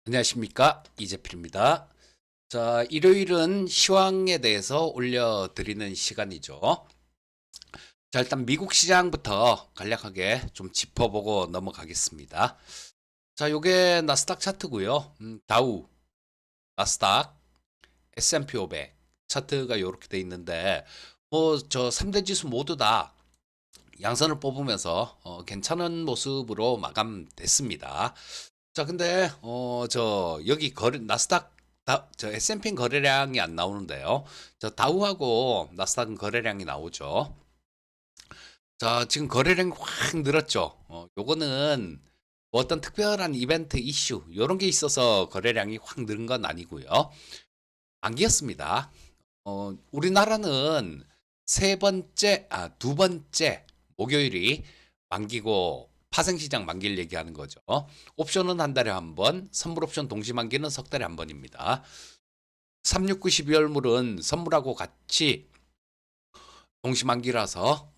안녕하십니까, 이재필입니다. 자, 일요일은 시황에 대해서 올려드리는 시간이죠. 자, 일단 미국 시장부터 간략하게 좀 짚어보고 넘어가겠습니다. 자, 요게 나스닥 차트고요. 다우, 나스닥, S&P 500 차트가 요렇게 돼 있는데 뭐 저 3대 지수 모두 다 양선을 뽑으면서 괜찮은 모습으로 마감됐습니다. 자, 근데 저 여기 나스닥 저 S&P는 거래량이 안 나오는데요. 저 다우하고 나스닥은 거래량이 나오죠. 자, 지금 거래량이 확 늘었죠. 요거는 뭐 어떤 특별한 이벤트 이슈 요런 게 있어서 거래량이 확 늘은 건 아니고요. 만기였습니다. 우리나라는 두 번째 목요일이 만기고 파생시장 만기를 얘기하는 거죠. 옵션은 한 달에 한 번, 선물 옵션 동시 만기는 석 달에 한 번입니다. 369 12월물은 선물하고 같이 동시 만기라서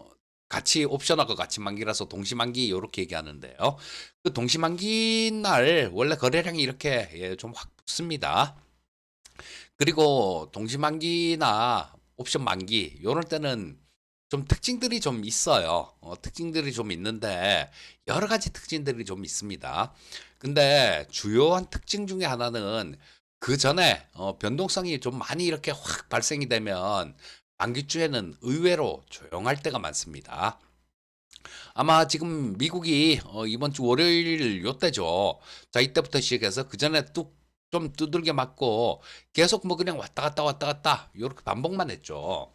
같이 옵션하고 같이 만기라서 동시 만기 이렇게 얘기하는데요. 그 동시 만기 날 원래 거래량이 이렇게 좀 확 붙습니다. 그리고 동시 만기나 옵션 만기 요럴 때는 좀 특징들이 좀 있어요. 특징들이 좀 있는데 여러 가지 특징들이 좀 있습니다. 근데 주요한 특징 중에 하나는 그 전에 변동성이 좀 많이 이렇게 확 발생이 되면 만기주에는 의외로 조용할 때가 많습니다. 아마 지금 미국이 이번 주 월요일 요때죠. 자, 이때부터 시작해서 그 전에 뚝 좀 두들겨 맞고 계속 뭐 그냥 왔다 갔다 왔다 갔다 요렇게 반복만 했죠.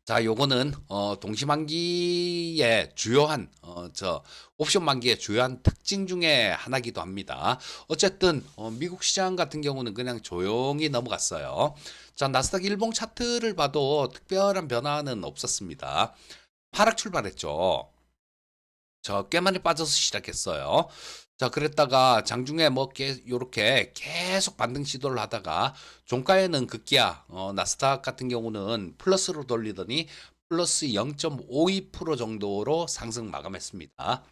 자, 요거는 동시만기의 주요한 저 옵션 만기의 주요한 특징 중에 하나기도 합니다. 어쨌든 미국 시장 같은 경우는 그냥 조용히 넘어갔어요. 자, 나스닥 일봉 차트를 봐도 특별한 변화는 없었습니다. 하락 출발했죠. 꽤 많이 빠져서 시작했어요. 자, 그랬다가 장중에 뭐 요렇게 계속 반등 시도를 하다가 종가에는 급기야 나스닥 같은 경우는 플러스로 돌리더니 플러스 0.52% 정도로 상승 마감했습니다.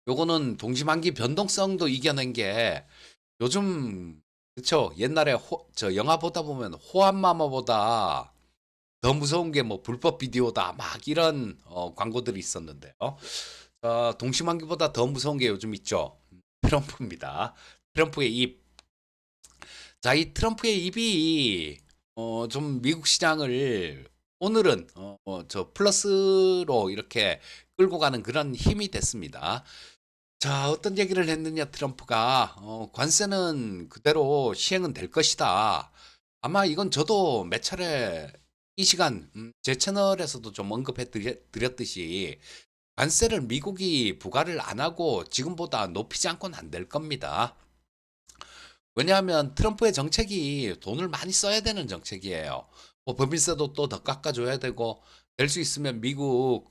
요거는 동시만기 변동성도 이겨낸 게 요즘 그쵸 옛날에 저 영화 보다 보면 호환마마보다 더 무서운 게 뭐 불법 비디오다 막 이런 광고들이 있었는데요. 동시만기보다 더 무서운 게 요즘 있죠. 트럼프입니다. 트럼프의 입. 자, 이 트럼프의 입이 좀 미국 시장을 오늘은 저 플러스로 이렇게 끌고 가는 그런 힘이 됐습니다. 자, 어떤 얘기를 했느냐, 트럼프가 관세는 그대로 시행은 될 것이다. 아마 이건 저도 몇 차례 이 시간 제 채널에서도 좀 언급해 드렸듯이 관세를 미국이 부과를 안 하고 지금보다 높이지 않고는 안 될 겁니다. 왜냐하면 트럼프의 정책이 돈을 많이 써야 되는 정책이에요. 뭐 법인세도 또 더 깎아줘야 되고 될 수 있으면 미국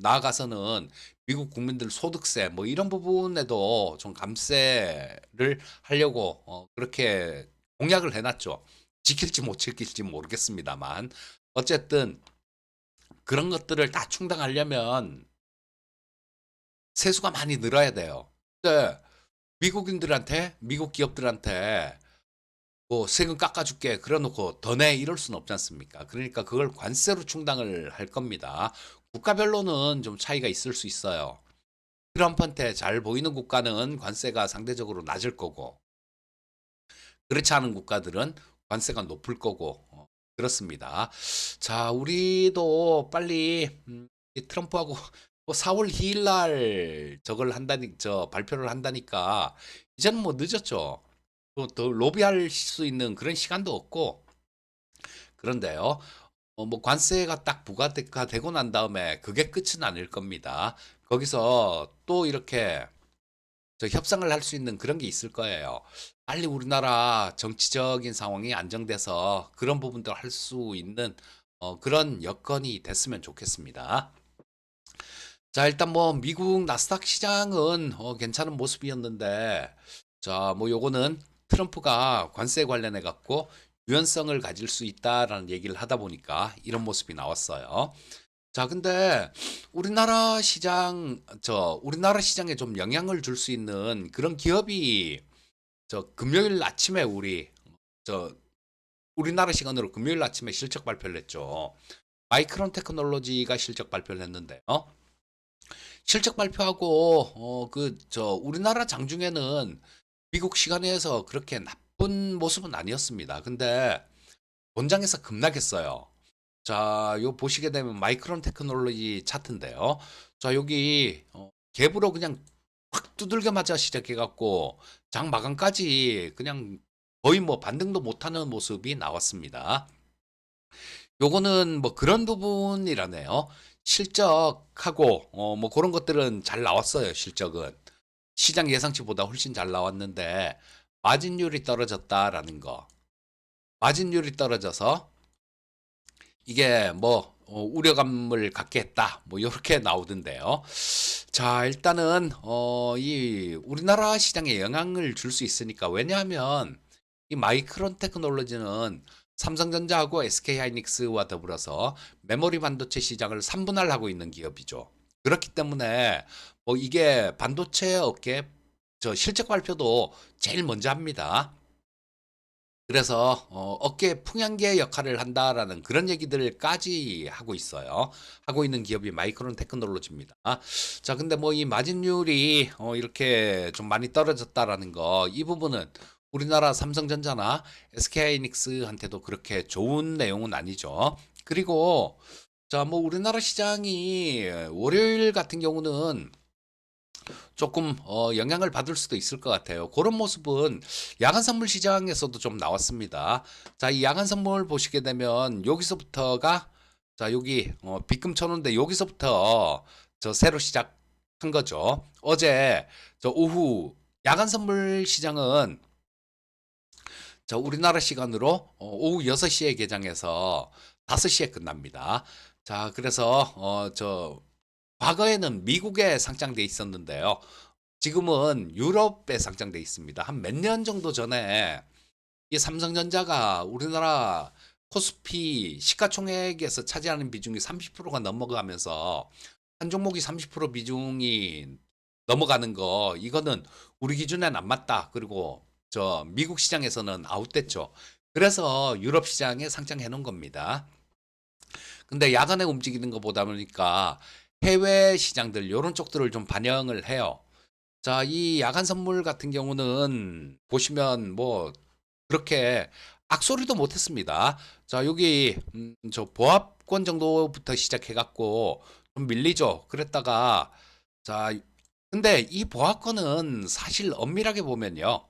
나아가서는 미국 국민들 소득세 뭐 이런 부분에도 좀 감세를 하려고 그렇게 공약을 해놨죠. 지킬지 못 지킬지 모르겠습니다만 어쨌든 그런 것들을 다 충당하려면 세수가 많이 늘어야 돼요. 근데 미국인들한테 미국 기업들한테 뭐 세금 깎아줄게 그래놓고 더 내 이럴 수는 없지 않습니까? 그러니까 그걸 관세로 충당을 할 겁니다. 국가별로는 좀 차이가 있을 수 있어요. 트럼프한테 잘 보이는 국가는 관세가 상대적으로 낮을 거고 그렇지 않은 국가들은 관세가 높을 거고 그렇습니다. 자, 우리도 빨리 이 트럼프하고 뭐 4월 2일 날 저걸 한다니 저 발표를 한다니까 이제는 뭐 늦었죠. 더 로비할 수 있는 그런 시간도 없고 그런데요. 뭐 관세가 딱 부과가 되고 난 다음에 그게 끝은 아닐 겁니다. 거기서 또 이렇게 저 협상을 할 수 있는 그런 게 있을 거예요. 빨리 우리나라 정치적인 상황이 안정돼서 그런 부분도 할 수 있는 그런 여건이 됐으면 좋겠습니다. 자, 일단 뭐 미국 나스닥 시장은 괜찮은 모습이었는데 자, 뭐 요거는 트럼프가 관세 관련해 갖고 유연성을 가질 수 있다라는 얘기를 하다 보니까 이런 모습이 나왔어요. 자, 근데 우리나라 시장에 좀 영향을 줄 수 있는 그런 기업이 저 금요일 아침에 저 우리나라 시간으로 금요일 아침에 실적 발표를 했죠. 마이크론 테크놀로지가 실적 발표를 했는데요. 실적 발표하고 우리나라 장중에는 미국 시간에 서 그렇게 나쁜 모습은 아니었습니다. 근데 본장에서 급락했어요. 자, 요 보시게 되면 마이크론 테크놀로지 차트인데요. 자, 여기 갭으로 그냥 확 두들겨맞아 시작해갖고 장 마감까지 그냥 거의 뭐 반등도 못하는 모습이 나왔습니다. 요거는 뭐 그런 부분이라네요. 실적하고 뭐 그런 것들은 잘 나왔어요. 실적은 시장 예상치보다 훨씬 잘 나왔는데 마진율이 떨어졌다라는 거. 마진율이 떨어져서 이게 뭐 우려감을 갖게 했다. 뭐 이렇게 나오던데요. 자, 일단은 이 우리나라 시장에 영향을 줄 수 있으니까 왜냐하면 이 마이크론 테크놀로지는 삼성전자하고 SK하이닉스와 더불어서 메모리 반도체 시장을 3분할하고 있는 기업이죠. 그렇기 때문에 뭐 이게 반도체 업계 저 실적 발표도 제일 먼저 합니다. 그래서 어깨 풍향계 역할을 한다라는 그런 얘기들까지 하고 있어요. 하고 있는 기업이 마이크론 테크놀로지입니다. 자, 근데 뭐 이 마진율이 이렇게 좀 많이 떨어졌다라는 거, 이 부분은 우리나라 삼성전자나 SK하이닉스한테도 그렇게 좋은 내용은 아니죠. 그리고 자, 뭐 우리나라 시장이 월요일 같은 경우는 조금 영향을 받을 수도 있을 것 같아요. 그런 모습은 야간 선물 시장에서도 좀 나왔습니다. 자, 이 야간 선물 보시게 되면 여기서부터가 자, 여기 빗금 쳐놓은데 여기서부터 저 새로 시작한 거죠. 어제 저 오후 야간 선물 시장은 저 우리나라 시간으로 오후 6시에 개장해서 5시에 끝납니다. 자, 그래서 과거에는 미국에 상장돼 있었는데요. 지금은 유럽에 상장돼 있습니다. 한 몇 년 정도 전에 이 삼성전자가 우리나라 코스피 시가총액에서 차지하는 비중이 30%가 넘어가면서 한 종목이 30% 비중이 넘어가는 거 이거는 우리 기준엔 안 맞다. 그리고 저 미국 시장에서는 아웃됐죠. 그래서 유럽 시장에 상장해 놓은 겁니다. 근데 야간에 움직이는 거 보다 보니까 해외 시장들 요런 쪽들을 좀 반영을 해요. 자, 이 야간 선물 같은 경우는 보시면 뭐 그렇게 악소리도 못했습니다. 자, 여기 저 보합권 정도부터 시작해 갖고 좀 밀리죠. 그랬다가 자, 근데 이 보합권은 사실 엄밀하게 보면요.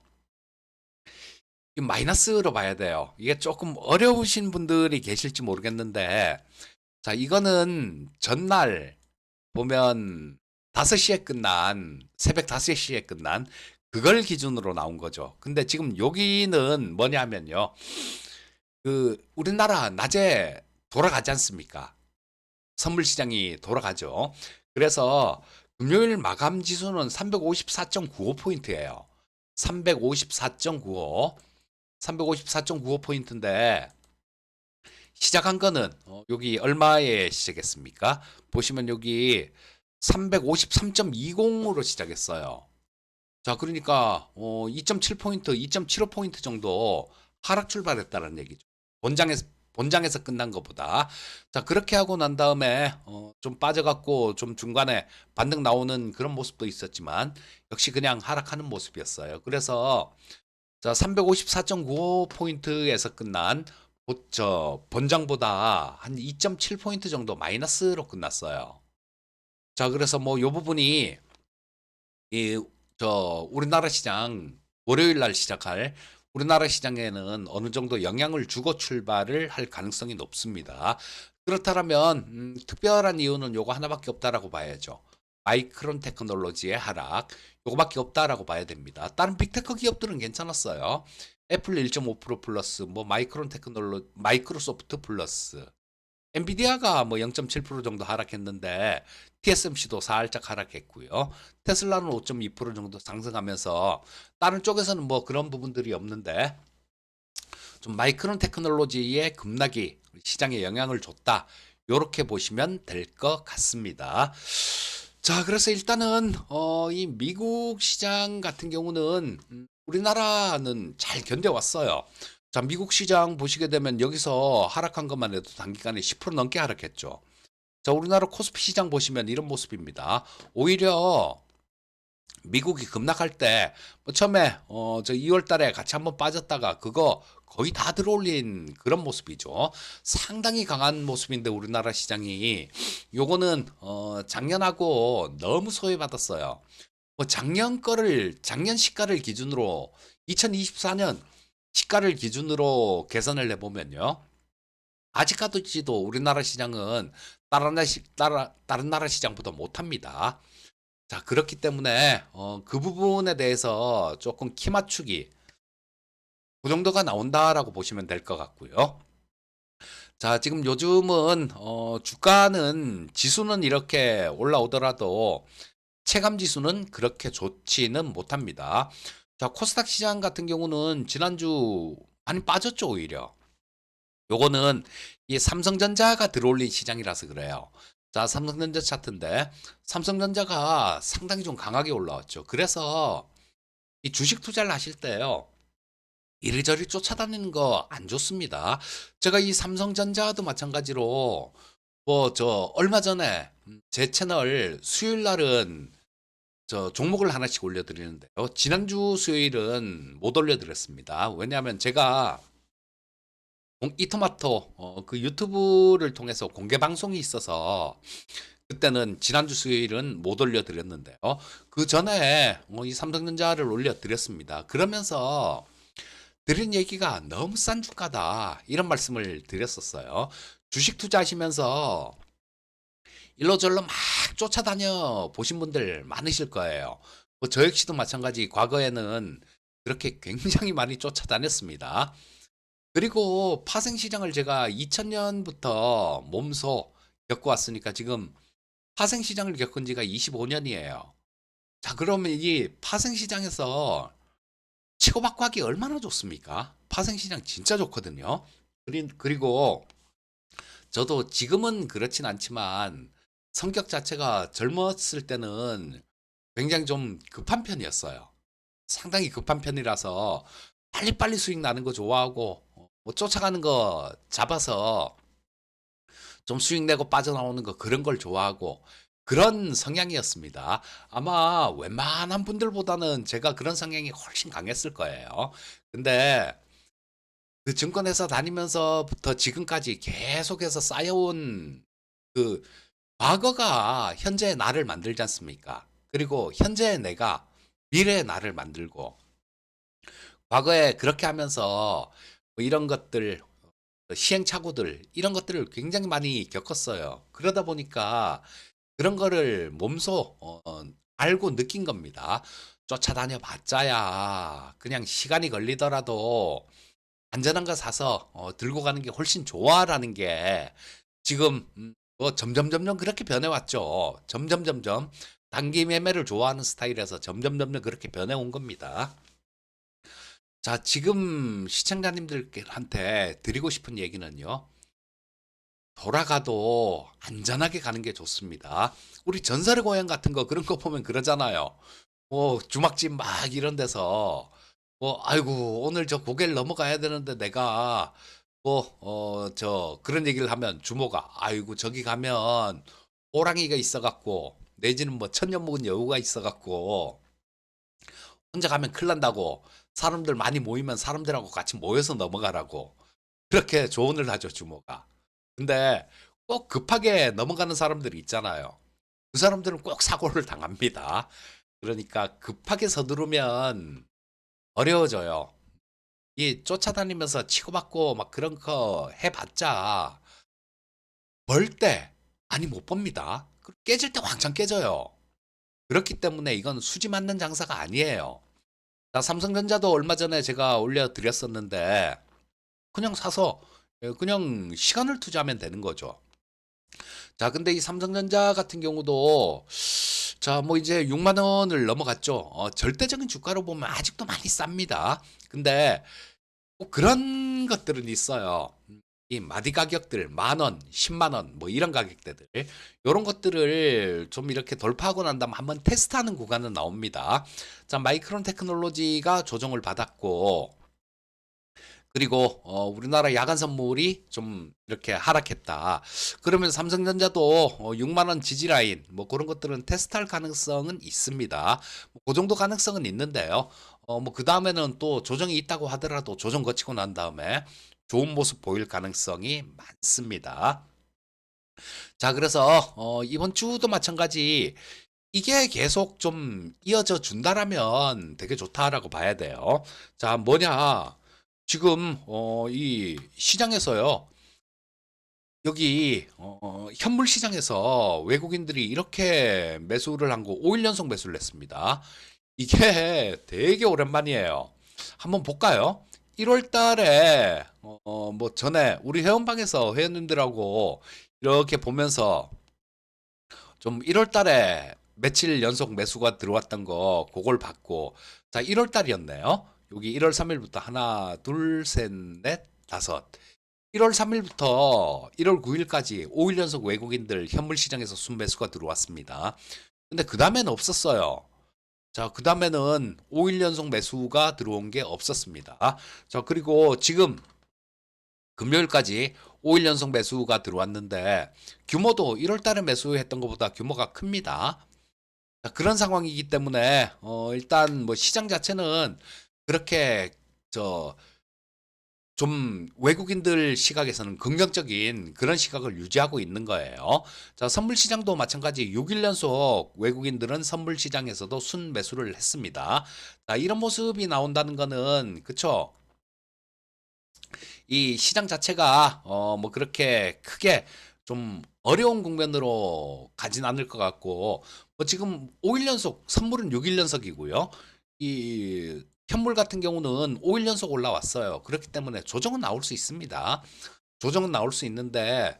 이 마이너스로 봐야 돼요. 이게 조금 어려우신 분들이 계실지 모르겠는데 자, 이거는 전날 보면 5시에 끝난 새벽 5시에 끝난 그걸 기준으로 나온 거죠. 근데 지금 여기는 뭐냐면요. 그 우리나라 낮에 돌아가지 않습니까? 선물 시장이 돌아가죠. 그래서 금요일 마감 지수는 354.95포인트예요. 354.95. 354.95포인트인데 시작한 거는 여기 얼마에 시작했습니까? 보시면 여기 353.20으로 시작했어요. 자, 그러니까 2.7포인트, 2.75포인트 정도 하락 출발했다는 얘기죠. 본장에서 끝난 것보다. 자, 그렇게 하고 난 다음에 좀 빠져갖고 좀 중간에 반등 나오는 그런 모습도 있었지만 역시 그냥 하락하는 모습이었어요. 그래서 자, 354.95포인트에서 끝난 본장보다 한 2.7포인트 정도 마이너스로 끝났어요. 자, 그래서 뭐 요 부분이 이 우리나라 시장 월요일 날 시작할 우리나라 시장에는 어느 정도 영향을 주고 출발을 할 가능성이 높습니다. 그렇다면 특별한 이유는 요거 하나밖에 없다라고 봐야죠. 마이크론 테크놀로지의 하락 요거밖에 없다라고 봐야 됩니다. 다른 빅테크 기업들은 괜찮았어요. 애플 1.5% 플러스, 뭐 마이크로소프트 플러스, 엔비디아가 뭐 0.7% 정도 하락했는데 TSMC도 살짝 하락했고요. 테슬라는 5.2% 정도 상승하면서 다른 쪽에서는 뭐 그런 부분들이 없는데 좀 마이크론 테크놀로지의 급락이 시장에 영향을 줬다. 요렇게 보시면 될 것 같습니다. 자, 그래서 일단은 이 미국 시장 같은 경우는 우리나라는 잘 견뎌왔어요. 자, 미국 시장 보시게 되면 여기서 하락한 것만 해도 단기간에 10% 넘게 하락했죠. 자, 우리나라 코스피 시장 보시면 이런 모습입니다. 오히려 미국이 급락할 때 뭐 처음에 저 2월 달에 같이 한번 빠졌다가 그거 거의 다 들어올린 그런 모습이죠. 상당히 강한 모습인데 우리나라 시장이 요거는 작년하고 너무 소외받았어요. 뭐 작년 시가를 기준으로 2024년 시가를 기준으로 계산을 해보면요. 아직까지도 우리나라 시장은 다른 나라 시장보다 못합니다. 자, 그렇기 때문에 그 부분에 대해서 조금 키 맞추기 그 정도가 나온다라고 보시면 될 것 같고요. 자, 지금 요즘은 주가는 지수는 이렇게 올라오더라도 체감 지수는 그렇게 좋지는 못합니다. 자, 코스닥 시장 같은 경우는 지난주 많이 빠졌죠, 오히려. 요거는 이 삼성전자가 들어올린 시장이라서 그래요. 자, 삼성전자 차트인데 삼성전자가 상당히 좀 강하게 올라왔죠. 그래서 이 주식 투자를 하실 때요. 이리저리 쫓아다니는 거 안 좋습니다. 제가 이 삼성전자도 마찬가지로 뭐 저 얼마 전에 제 채널 수요일 날은 저 종목을 하나씩 올려드리는데요. 지난주 수요일은 못 올려드렸습니다. 왜냐하면 제가 이토마토 그 유튜브를 통해서 공개 방송이 있어서 그때는 지난주 수요일은 못 올려드렸는데요. 그 전에 이 삼성전자를 올려드렸습니다. 그러면서 드린 얘기가 너무 싼 주가다 이런 말씀을 드렸었어요. 주식 투자하시면서 일로저로 막 쫓아다녀 보신 분들 많으실 거예요. 뭐 저 역시도 마찬가지 과거에는 그렇게 굉장히 많이 쫓아다녔습니다. 그리고 파생시장을 제가 2000년부터 몸소 겪어왔으니까 지금 파생시장을 겪은 지가 25년이에요. 자, 그러면 이 파생시장에서 치고받고 하기 얼마나 좋습니까? 파생시장 진짜 좋거든요. 그리고 저도 지금은 그렇진 않지만 성격 자체가 젊었을 때는 굉장히 좀 급한 편이었어요. 상당히 급한 편이라서 빨리빨리 수익 나는 거 좋아하고 뭐 쫓아가는 거 잡아서 좀 수익 내고 빠져나오는 거 그런 걸 좋아하고 그런 성향이었습니다. 아마 웬만한 분들보다는 제가 그런 성향이 훨씬 강했을 거예요. 근데 그 증권회사 다니면서부터 지금까지 계속해서 쌓여온 그 과거가 현재의 나를 만들지 않습니까? 그리고 현재의 내가 미래의 나를 만들고 과거에 그렇게 하면서 뭐 이런 것들 시행착오들 이런 것들을 굉장히 많이 겪었어요. 그러다 보니까 그런 거를 몸소 알고 느낀 겁니다. 쫓아다녀 봤자야 그냥 시간이 걸리더라도 안전한 거 사서 들고 가는 게 훨씬 좋아라는 게 지금 뭐 점점 그렇게 변해왔죠. 점점 단기 매매를 좋아하는 스타일에서 점점 그렇게 변해온 겁니다. 자, 지금 시청자님들한테 드리고 싶은 얘기는요. 돌아가도 안전하게 가는 게 좋습니다. 우리 전설의 고향 같은 거 그런 거 보면 그러잖아요. 뭐 주막집 막 이런 데서 뭐 아이고 오늘 저 고개를 넘어가야 되는데 내가 뭐 저 그런 얘기를 하면 주모가 아이고 저기 가면 호랑이가 있어갖고 내지는 뭐 천년 묵은 여우가 있어갖고 혼자 가면 큰일 난다고 사람들 많이 모이면 사람들하고 같이 모여서 넘어가라고 그렇게 조언을 하죠 주모가. 근데 꼭 급하게 넘어가는 사람들이 있잖아요. 그 사람들은 꼭 사고를 당합니다. 그러니까 급하게 서두르면 어려워져요. 이 쫓아다니면서 치고받고 막 그런 거 해봤자 벌 때 많이 못 봅니다. 깨질 때 왕창 깨져요. 그렇기 때문에 이건 수지 맞는 장사가 아니에요. 자, 삼성전자도 얼마 전에 제가 올려드렸었는데 그냥 사서 그냥 시간을 투자하면 되는 거죠. 자, 근데 이 삼성전자 같은 경우도 자, 뭐 이제 6만 원을 넘어갔죠. 절대적인 주가로 보면 아직도 많이 쌉니다. 근데 꼭 그런 것들은 있어요. 이 마디 가격들 10,000원, 10만 원 뭐 이런 가격대들 요런 것들을 좀 이렇게 돌파하고 난 다음에 한번 테스트하는 구간은 나옵니다. 자, 마이크론 테크놀로지가 조정을 받았고 그리고 우리나라 야간 선물이 좀 이렇게 하락했다. 그러면 삼성전자도 6만 원 지지 라인 뭐 그런 것들은 테스트할 가능성은 있습니다. 뭐그 정도 가능성은 있는데요. 뭐 그다음에는 또 조정이 있다고 하더라도 조정 거치고 난 다음에 좋은 모습 보일 가능성이 많습니다. 자, 그래서 이번 주도 마찬가지 이게 계속 좀 이어져 준다라면 되게 좋다라고 봐야 돼요. 자, 뭐냐? 지금 이 시장에서요. 여기 현물 시장에서 외국인들이 이렇게 매수를 한 거 5일 연속 매수를 했습니다. 이게 되게 오랜만이에요. 한번 볼까요? 1월 달에 뭐 전에 우리 회원방에서 회원님들하고 이렇게 보면서 좀 1월 달에 며칠 연속 매수가 들어왔던 거 그걸 받고 자 1월 달이었네요. 여기 1월 3일부터 하나 둘 셋 넷 다섯 1월 3일부터 1월 9일까지 5일 연속 외국인들 현물 시장에서 순매수가 들어왔습니다. 근데 그 다음에는 없었어요. 자, 그 다음에는 5일 연속 매수가 들어온 게 없었습니다. 자, 그리고 지금 금요일까지 5일 연속 매수가 들어왔는데 규모도 1월 달에 매수했던 것보다 규모가 큽니다. 자, 그런 상황이기 때문에 일단 뭐 시장 자체는 그렇게 저 좀 외국인들 시각에서는 긍정적인 그런 시각을 유지하고 있는 거예요. 자, 선물 시장도 마찬가지 6일 연속 외국인들은 선물 시장에서도 순매수를 했습니다. 자, 이런 모습이 나온다는 거는 그쵸? 이 시장 자체가 뭐 그렇게 크게 좀 어려운 국면으로 가진 않을 것 같고 뭐 지금 5일 연속 선물은 6일 연속이고요. 이 현물 같은 경우는 5일 연속 올라왔어요. 그렇기 때문에 조정은 나올 수 있습니다. 조정은 나올 수 있는데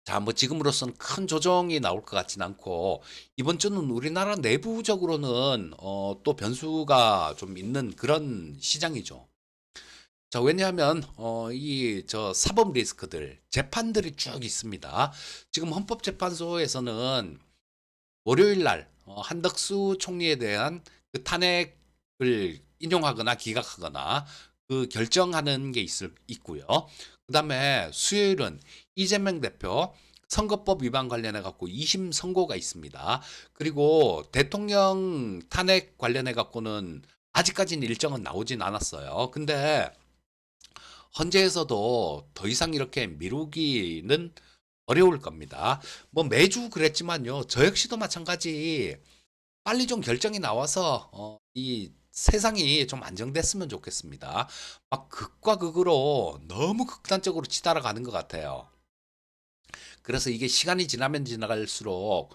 자, 뭐 지금으로서는 큰 조정이 나올 것 같진 않고 이번 주는 우리나라 내부적으로는 또 변수가 좀 있는 그런 시장이죠. 자, 왜냐하면 이 저 사법 리스크들 재판들이 쭉 있습니다. 지금 헌법재판소에서는 월요일 날 한덕수 총리에 대한 그 탄핵을 인용하거나 기각하거나 그 결정하는 게 있고요. 그다음에 수요일은 이재명 대표 선거법 위반 관련해 갖고 2심 선고가 있습니다. 그리고 대통령 탄핵 관련해 갖고는 아직까지는 일정은 나오진 않았어요. 근데 헌재에서도 더 이상 이렇게 미루기는 어려울 겁니다. 뭐 매주 그랬지만요. 저 역시도 마찬가지 빨리 좀 결정이 나와서 이 세상이 좀 안정됐으면 좋겠습니다. 막 극과 극으로 너무 극단적으로 치달아가는 것 같아요. 그래서 이게 시간이 지나면 지나갈수록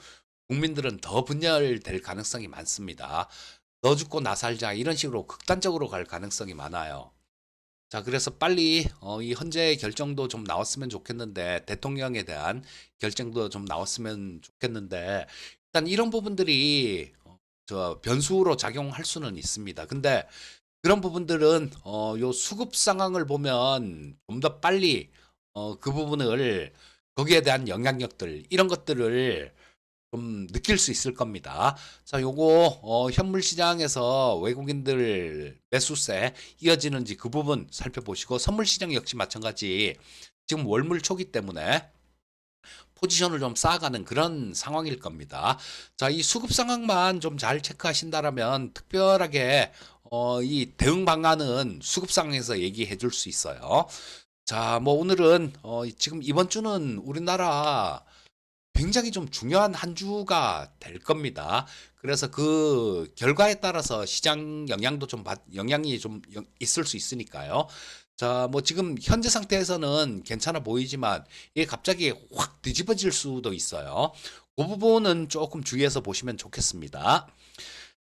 국민들은 더 분열될 가능성이 많습니다. 너 죽고 나 살자 이런 식으로 극단적으로 갈 가능성이 많아요. 자, 그래서 빨리 이 헌재의 결정도 좀 나왔으면 좋겠는데 대통령에 대한 결정도 좀 나왔으면 좋겠는데 일단 이런 부분들이 저 변수로 작용할 수는 있습니다. 근데 그런 부분들은 요 수급 상황을 보면 좀 더 빨리 그 부분을 거기에 대한 영향력들 이런 것들을 좀 느낄 수 있을 겁니다. 자, 요거 현물 시장에서 외국인들 매수세 이어지는지 그 부분 살펴보시고 선물 시장 역시 마찬가지 지금 월물 초기 때문에 포지션을 좀 쌓아가는 그런 상황일 겁니다. 자, 이 수급 상황만 좀 잘 체크하신다라면 특별하게 이 대응 방안은 수급 상황에서 얘기해 줄 수 있어요. 자, 뭐 오늘은 지금 이번 주는 우리나라 굉장히 좀 중요한 한 주가 될 겁니다. 그래서 그 결과에 따라서 시장 영향도 좀 영향이 좀 있을 수 있으니까요. 자, 뭐 지금 현재 상태에서는 괜찮아 보이지만 이게 갑자기 확 뒤집어질 수도 있어요. 그 부분은 조금 주의해서 보시면 좋겠습니다.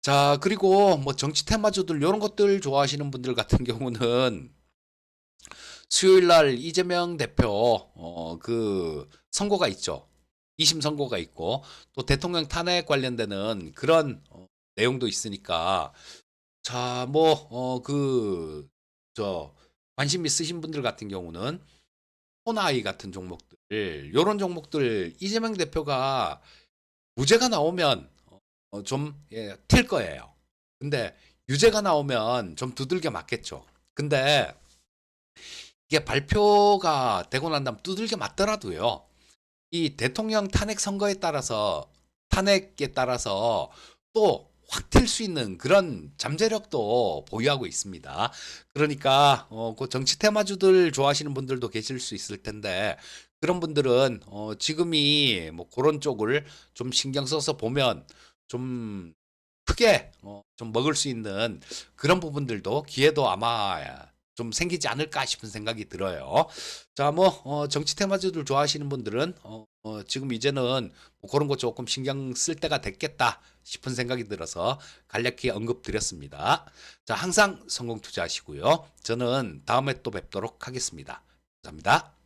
자, 그리고 뭐 정치 테마주들 이런 것들 좋아하시는 분들 같은 경우는 수요일 날 이재명 대표 그 선고가 있죠. 2심 선고가 있고 또 대통령 탄핵 관련되는 그런 내용도 있으니까 자, 뭐 그 저 관심 있으신 분들 같은 경우는 호나이 같은 종목들, 요런 종목들 이재명 대표가 무죄가 나오면 좀 튈 거예요. 근데 유죄가 나오면 좀 두들겨 맞겠죠. 근데 이게 발표가 되고 난 다음 두들겨 맞더라도요. 이 대통령 탄핵 선거에 따라서 탄핵에 따라서 또 확 튈 수 있는 그런 잠재력도 보유하고 있습니다. 그러니까 그 정치 테마주들 좋아하시는 분들도 계실 수 있을 텐데 그런 분들은 지금이 뭐 그런 쪽을 좀 신경 써서 보면 좀 크게 좀 먹을 수 있는 그런 부분들도 기회도 아마 좀 생기지 않을까 싶은 생각이 들어요. 자, 뭐 정치 테마주들 좋아하시는 분들은 지금 이제는 뭐 그런 거 조금 신경 쓸 때가 됐겠다 싶은 생각이 들어서 간략히 언급드렸습니다. 자, 항상 성공 투자하시고요. 저는 다음에 또 뵙도록 하겠습니다. 감사합니다.